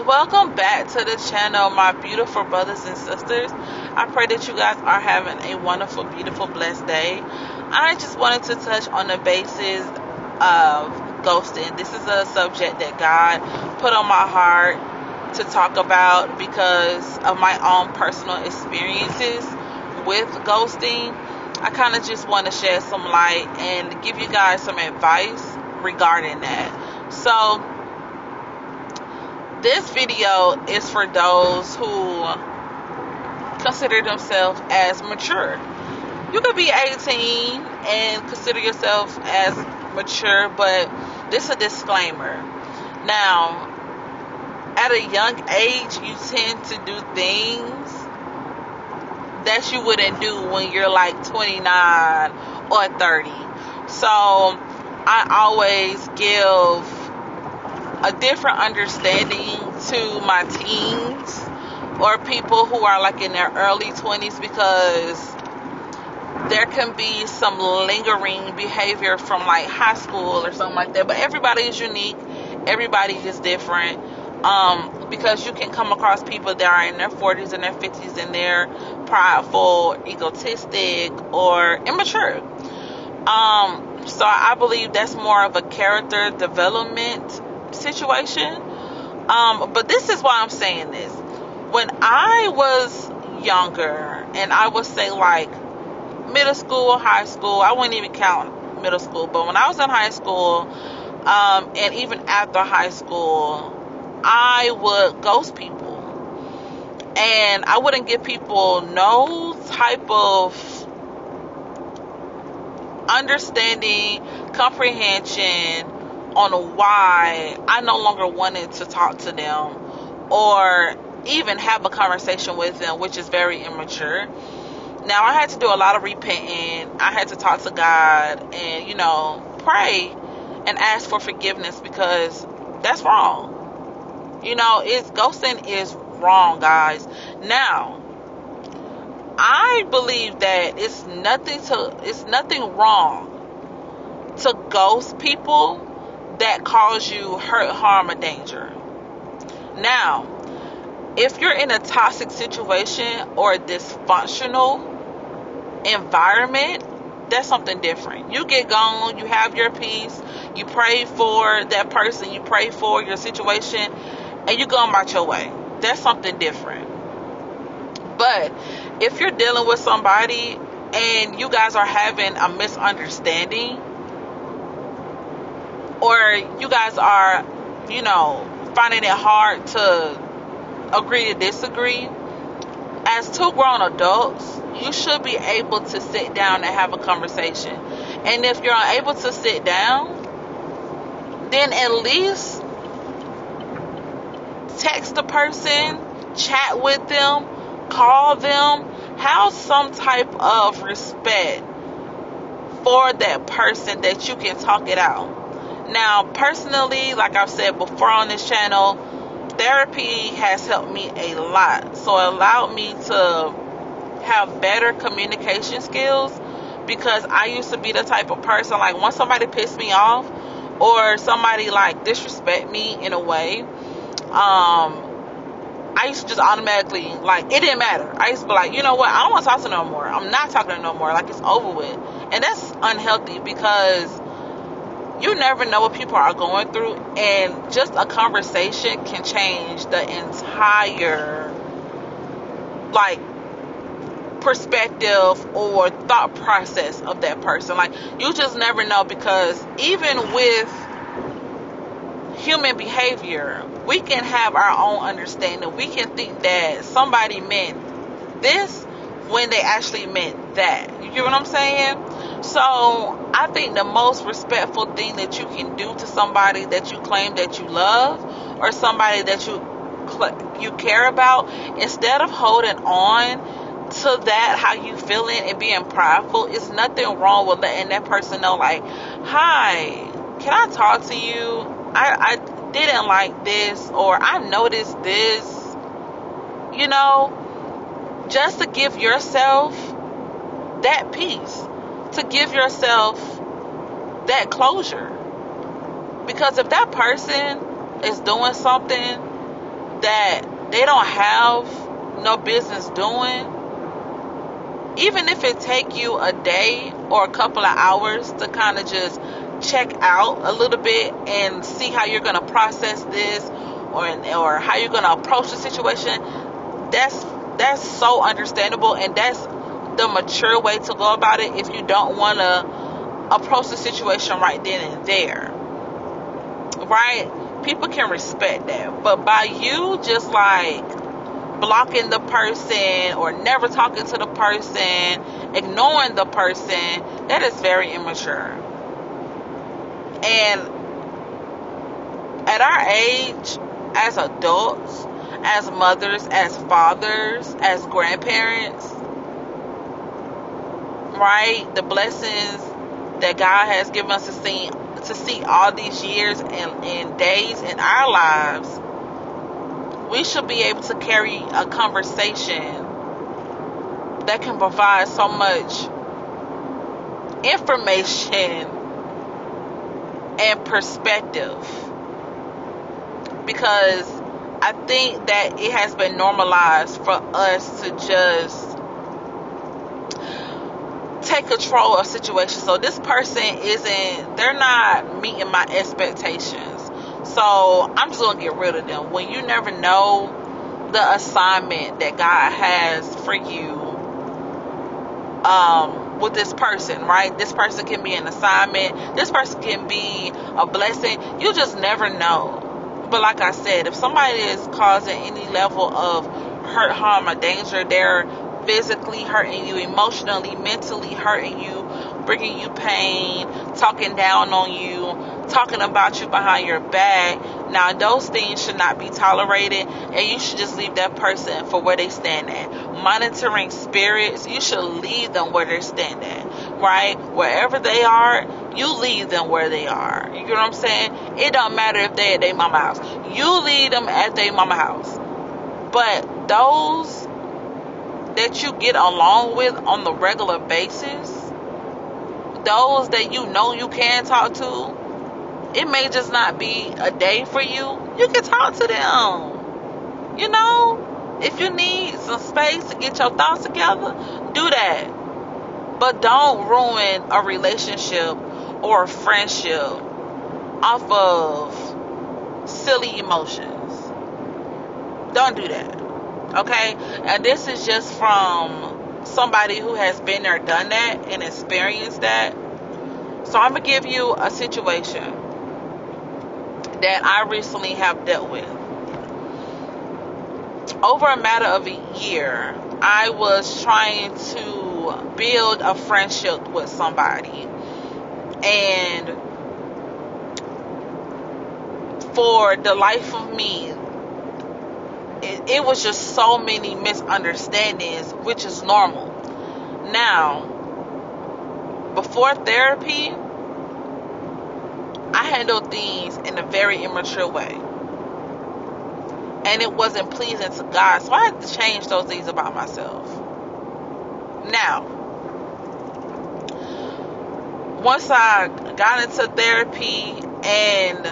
Welcome back to the channel, my beautiful brothers and sisters. I pray that you guys are having a wonderful, beautiful, blessed day. I just wanted to touch on the basis of ghosting. This is a subject that God put on my heart to talk about because of my own personal experiences with ghosting. I kind of just want to shed some light and give you guys some advice regarding that. So this video is for those who consider themselves as mature. You could be 18 and consider yourself as mature, but this is a disclaimer. Now, at a young age, you tend to do things that you wouldn't do when you're like 29 or 30. So I always give a different understanding to my teens or people who are like in their early 20s, because there can be some lingering behavior from like high school or something like that. But everybody is unique, everybody is different, because you can come across people that are in their 40s and their 50s and they're prideful, egotistic, or immature. So I believe that's more of a character development situation. But this is why I'm saying this. When I was younger, and I would say like middle school, high school, I wouldn't even count middle school, but when I was in high school, and even after high school, I would ghost people. And I wouldn't give people no type of understanding, comprehension on why I no longer wanted to talk to them or even have a conversation with them, which is very immature. Now, I had to do a lot of repenting. I had to talk to God and, pray and ask for forgiveness, because that's wrong. Ghosting is wrong, guys. Now, I believe that it's nothing wrong to ghost people that cause you hurt, harm, or danger. Now, if you're in a toxic situation or a dysfunctional environment, that's something different. You get gone, you have your peace, you pray for that person, you pray for your situation, and you go about your way. That's something different. But if you're dealing with somebody and you guys are having a misunderstanding, or you guys are, finding it hard to agree to disagree, as two grown adults, you should be able to sit down and have a conversation. And if you're unable to sit down, then at least text the person, chat with them, call them, have some type of respect for that person that you can talk it out. Now, personally, like I've said before on this channel, therapy has helped me a lot. So it allowed me to have better communication skills, because I used to be the type of person, like, once somebody pissed me off or somebody like disrespect me in a way, I used to just automatically, like, it didn't matter. I used to be like, you know what, I don't want to talk to them no more. I'm not talking to them no more. Like, it's over with. And that's unhealthy, because you never know what people are going through, and just a conversation can change the entire, like, perspective or thought process of that person. Like, you just never know, because even with human behavior, we can have our own understanding. We can think that somebody meant this when they actually meant that. You get what I'm saying? So I think the most respectful thing that you can do to somebody that you claim that you love, or somebody that you care about, instead of holding on to that, how you feeling, and being prideful, is nothing wrong with letting that person know, like, hi, can I talk to you? I didn't like this, or I noticed this, just to give yourself that peace, to give yourself that closure. Because if that person is doing something that they don't have no business doing, even if it take you a day or a couple of hours to kind of just check out a little bit and see how you're going to process this, or how you're going to approach the situation, that's so understandable, and that's the mature way to go about it if you don't want to approach the situation right then and there, right? People can respect that. But by you just like blocking the person or never talking to the person, ignoring the person, that is very immature. And at our age, as adults, as mothers, as fathers, as grandparents, right, the blessings that God has given us to see all these years and days in our lives, we should be able to carry a conversation that can provide so much information and perspective, because I think that it has been normalized for us to just take control of situations. So this person they're not meeting my expectations, so I'm just gonna get rid of them. When you never know the assignment that God has for you with this person, right? This person can be an assignment, this person can be a blessing. You just never know. But like I said, if somebody is causing any level of hurt, harm, or danger, they're physically hurting you, emotionally, mentally hurting you, bringing you pain, talking down on you, talking about you behind your back. Now, those things should not be tolerated, and you should just leave that person for where they stand at. Monitoring spirits, you should leave them where they stand at, right? Wherever they are, you leave them where they are. You know what I'm saying? It don't matter if they're at their mama house. You leave them at their mama house. But those that you get along with on the regular basis, those that you know you can talk to, it may just not be a day for you. You can talk to them. You know, if you need some space to get your thoughts together, do that. But don't ruin a relationship or a friendship off of silly emotions. Don't do that. Okay? And this is just from somebody who has been there, done that, and experienced that. So I'm going to give you a situation that I recently have dealt with. Over a matter of a year, I was trying to build a friendship with somebody. And for the life of me, it was just so many misunderstandings, which is normal. Now, before therapy, I handled things in a very immature way, and it wasn't pleasing to God, so I had to change those things about myself. Now, once I got into therapy, and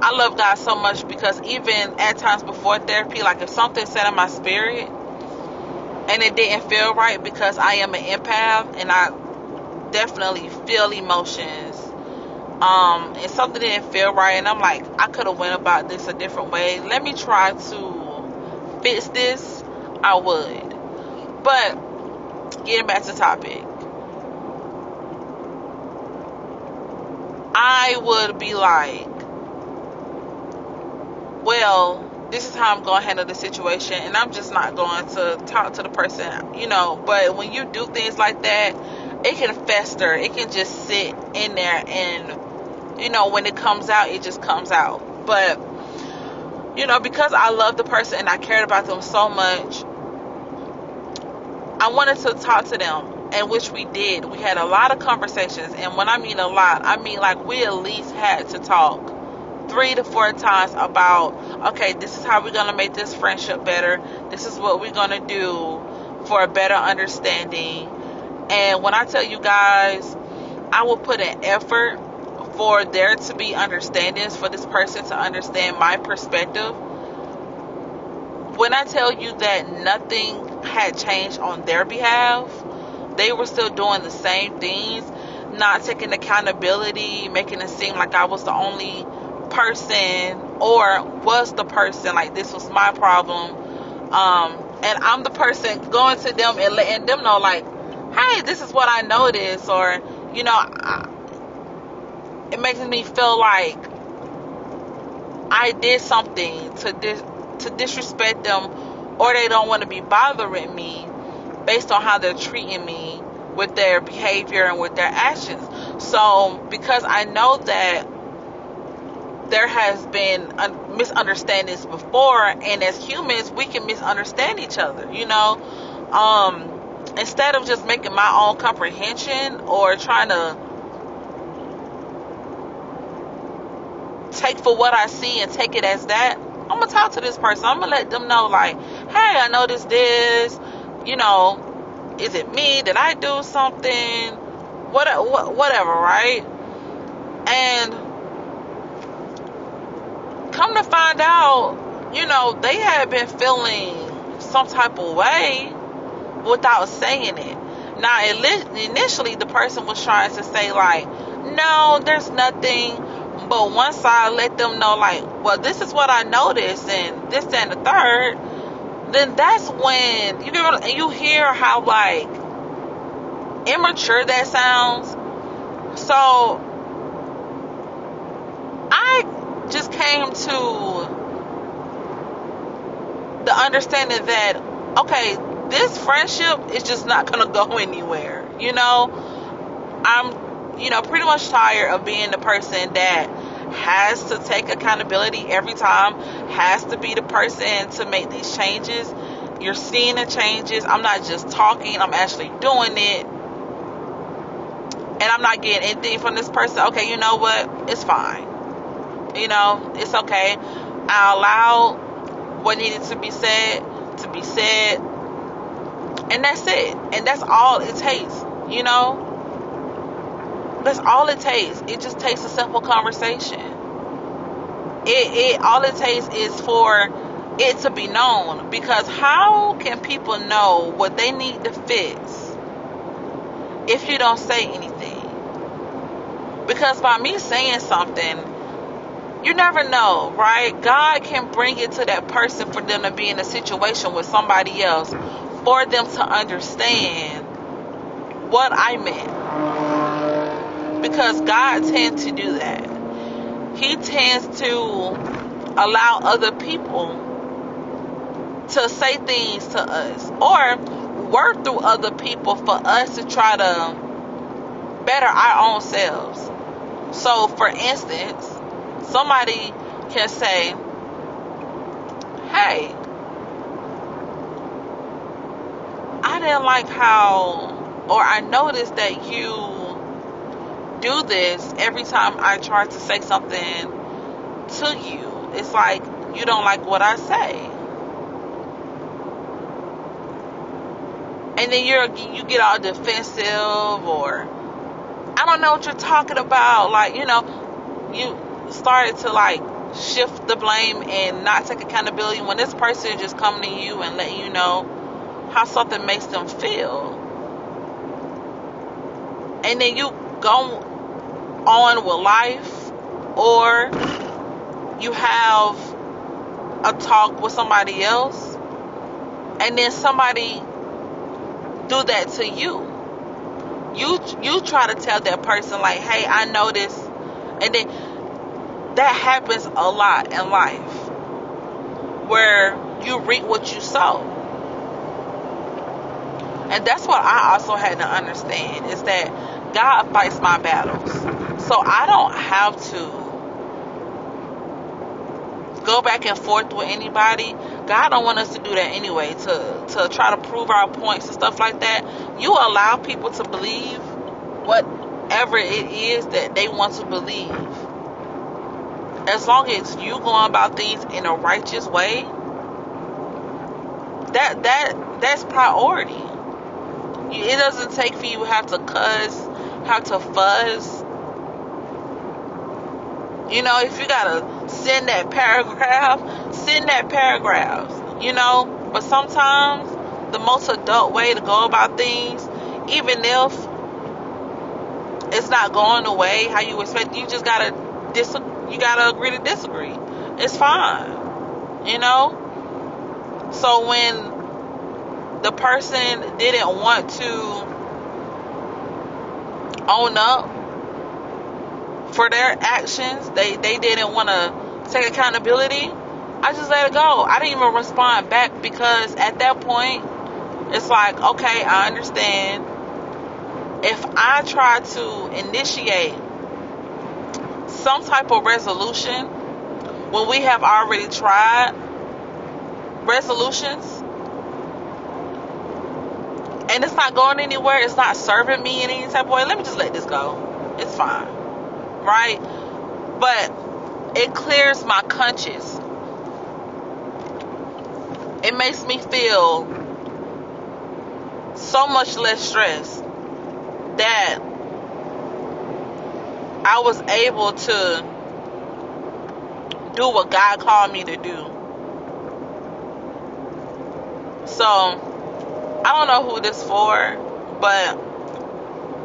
I love God so much, because even at times before therapy, like if something set in my spirit and it didn't feel right, because I am an empath and I definitely feel emotions, and something didn't feel right, and I'm like, I could have went about this a different way, let me try to fix this, I would. But getting back to the topic, I would be like, well, this is how I'm going to handle the situation, and I'm just not going to talk to the person, you know. But when you do things like that, it can fester, it can just sit in there, and you know, when it comes out, it just comes out. But you know, because I love the person and I cared about them so much, I wanted to talk to them, and which we did. We had a lot of conversations, and when I mean a lot, I mean like we at least had to talk 3 to 4 times about, okay, this is how we're going to make this friendship better. This is what we're going to do for a better understanding. And when I tell you guys, I will put an effort for there to be understandings, for this person to understand my perspective. when I tell you that nothing had changed on their behalf, they were still doing the same things, not taking accountability, making it seem like I was the only person or was the person, like this was my problem. And I'm the person going to them and letting them know, like, hey, this is what I noticed, or, you know, it makes me feel like I did something to disrespect them, or they don't want to be bothering me based on how they're treating me with their behavior and with their actions. So because I know that there has been misunderstandings before, and as humans we can misunderstand each other, you know, instead of just making my own comprehension or trying to take for what I see and take it as that, I'm gonna talk to this person. I'm gonna let them know, like, hey, I noticed this, you know, is it me? Did I do something? Whatever, right? And come to find out, you know, they had been feeling some type of way without saying it. Now, initially, the person was trying to say, like, no, there's nothing. But once I let them know, like, well, this is what I noticed, and this, and the third, then that's when you hear how, like, immature that sounds. So I just came to the understanding that, okay, this friendship is just not gonna go anywhere. You know, I'm, you know, pretty much tired of being the person that has to take accountability every time, has to be the person to make these changes. You're seeing the changes. I'm not just talking, I'm actually doing it. And I'm not getting anything from this person. Okay, you know what? It's fine. You know, it's okay. I allowed what needed to be said, and that's it. And that's all it takes, you know? That's all it takes. It just takes a simple conversation. All it takes is for it to be known. Because how can people know what they need to fix if you don't say anything? Because by me saying something, you never know, right? God can bring it to that person for them to be in a situation with somebody else, for them to understand what I meant. Because God tends to do that. He tends to allow other people to say things to us, or work through other people for us to try to better our own selves. So, for instance, somebody can say, hey, I didn't like how, or I noticed that you do this every time I try to say something to you. It's like you don't like what I say. And then you get all defensive, or I don't know what you're talking about. Like, you know, you started to, like, shift the blame and not take accountability when this person is just coming to you and letting you know how something makes them feel. And then you go on with life, or you have a talk with somebody else, and then somebody do that to you. You try to tell that person, like, hey, I noticed. And then that happens a lot in life, where you reap what you sow. And that's what I also had to understand, is that God fights my battles. So I don't have to go back and forth with anybody. God don't want us to do that anyway, to try to prove our points and stuff like that. You allow people to believe whatever it is that they want to believe. As long as you going about things in a righteous way, that's priority. It doesn't take for you to have to cuss, have to fuzz. You know, if you gotta send that paragraph, send that paragraph. you know. But sometimes the most adult way to go about things, even if it's not going the way how you expect, you just gotta agree to disagree. It's fine, you know. So when the person didn't want to own up for their actions, they didn't want to take accountability, I just let it go. I didn't even respond back, because at that point it's like, okay, I understand. If I try to initiate some type of resolution when we have already tried resolutions and it's not going anywhere, it's not serving me in any type of way, let me just let this go. It's fine, right? But it clears my conscience. It makes me feel so much less stressed that I was able to do what God called me to do. So I don't know who this for, but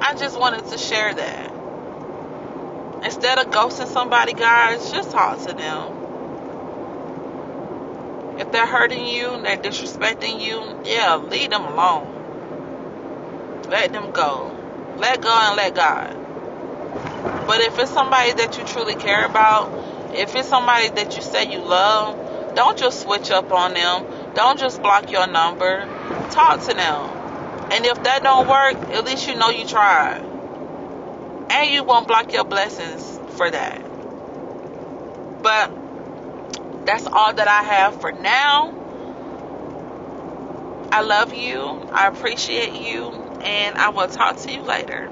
I just wanted to share that. Instead of ghosting somebody, guys, just talk to them. If they're hurting you and they're disrespecting you, yeah, leave them alone. Let them go. Let go and let God. But if it's somebody that you truly care about, if it's somebody that you say you love, don't just switch up on them. Don't just block your number. Talk to them. And if that don't work, at least you know you tried. And you won't block your blessings for that. But that's all that I have for now. I love you. I appreciate you. And I will talk to you later.